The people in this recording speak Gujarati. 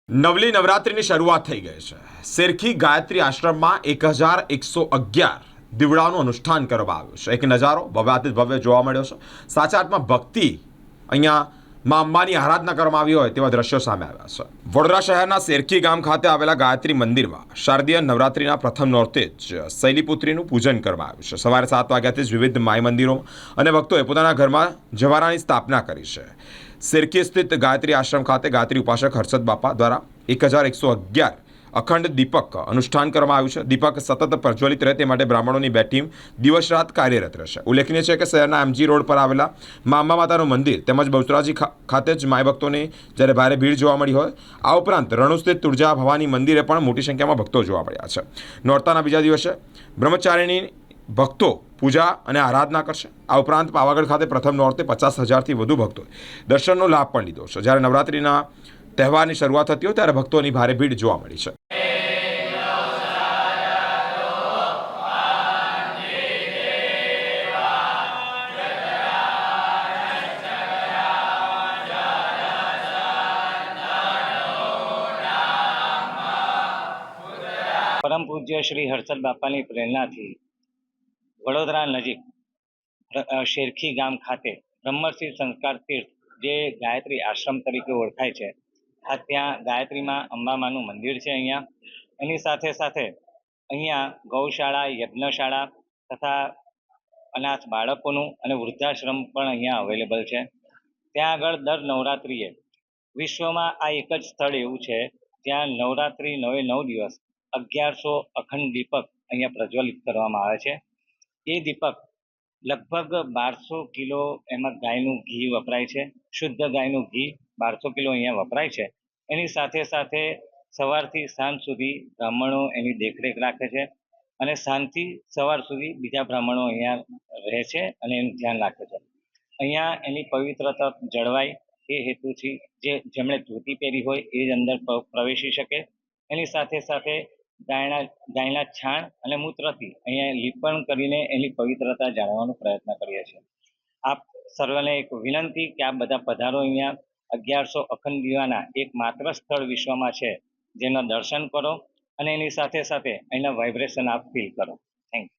નવલી નવરાત્રિની શરૂઆત થઈ ગઈ છે। શેરખી ગાયત્રી આશ્રમમાં 1111 દીવડાનું અનુષ્ઠાન કરવામાં આવ્યું છે। એક નજારો ભવ્યાતિ ભવ્ય જોવા મળ્યો છે। સાચા અર્થમાં ભક્તિ અહીંયા મા અંબાની આરાધના કરવામાં આવી હોય તેવા દ્રશ્યો સામે આવ્યા છે। વડોદરા શહેરના શેરખી ગામ ખાતે આવેલા ગાયત્રી મંદિરમાં શારદીય નવરાત્રિના પ્રથમ નોરતે જ શૈલીપુત્રીનું પૂજન કરવામાં આવ્યું છે। સવારે 7 વાગ્યાથી જ વિવિધ માય મંદિરોમાં અને ભક્તોએ પોતાના ઘરમાં જવારાની સ્થાપના કરી છે। શેરખી સ્થિત ગાયત્રી આશ્રમ ખાતે ગાયત્રી ઉપાસક હર્ષદ બાપા દ્વારા 1111 અખંડ દીપક અનુષ્ઠાન કરવામાં આવ્યું છે। દીપક સતત પ્રજ્વલિત રહે તે માટે બ્રાહ્મણોની બે ટીમ દિવસ રાત કાર્યરત રહેશે। ઉલ્લેખનીય છે કે શહેરના એમજી રોડ પર આવેલા મા અંબા માતાનું મંદિર તેમજ બહુચરાજી ખાતે જ માય ભક્તોની જ્યારે ભારે ભીડ જોવા મળી હોય, આ ઉપરાંત રણુ સ્થિત તુળજા ભવાની મંદિરે પણ મોટી સંખ્યામાં ભક્તો જોવા મળ્યા છે। નોરતાના બીજા દિવસે બ્રહ્મચારિણી ભક્તો પૂજા અને આરાધના કરશે। આ ઉપરાંત પાવાગઢ ખાતે પ્રથમ નોરતે 50,000થી વધુ ભક્તોએ દર્શનનો લાભ પણ લીધો છે। જ્યારે નવરાત્રિના તહેવારની શરૂઆત થતી હોય ત્યારે ભક્તોની ભારે ભીડ જોવા મળી છે। પરમ પૂજ્ય શ્રી હર્ષદ બાપાની પ્રેરણાથી વડોદરા નજીક શેરખી ગામ ખાતે બ્રહ્મર્ષિ સંસ્કાર તીર્થ જે ગાયત્રી આશ્રમ તરીકે ઓળખાય છે, આ ત્યાં ગાયત્રીમાં અંબામાનું મંદિર છે। અહીંયા એની સાથે સાથે અહીંયા ગૌશાળા, યજ્ઞશાળા તથા અનાથ બાળકોનું અને વૃદ્ધાશ્રમ પણ અહીંયા અવેલેબલ છે। ત્યાં આગળ દર નવરાત્રિએ વિશ્વમાં આ એક જ સ્થળ એવું છે જ્યાં નવરાત્રિ 9 દિવસ 1100 અખંડ દીપક અહીંયા પ્રજ્વલિત કરવામાં આવે છે। એ દીપક લગભગ 1200 કિલો એમાં ગાયનું ઘી વપરાય છે। શુદ્ધ ગાયનું ઘી 1200 કિલો અહીંયા વપરાય છે। એની સાથે સાથે સવારથી સાંજ સુધી બ્રાહ્મણો એની દેખરેખ રાખે છે અને સાંજથી સવાર સુધી બીજા બ્રાહ્મણો અહીંયા રહે છે અને એનું ધ્યાન રાખે છે। અહીંયા એની પવિત્રતા જળવાય એ હેતુથી જેમણે ધોતી પહેરી હોય એ જ અંદર પ્રવેશી શકે। એની સાથે સાથે ગાયના છાણ અને મૂત્રથી અહીંયા લીપણ કરીને એની પવિત્રતા જાળવવાનો પ્રયત્ન કરીએ છીએ। આપ સર્વને એક વિનંતી કે આપ બધા પધારો। અહીંયા 1100 અખંડ દીવાના એક માત્ર સ્થળ વિશ્વમાં છે જેના દર્શન કરો અને એની સાથે સાથે એના વાઇબ્રેશન આપ ફીલ કરો। Thank you.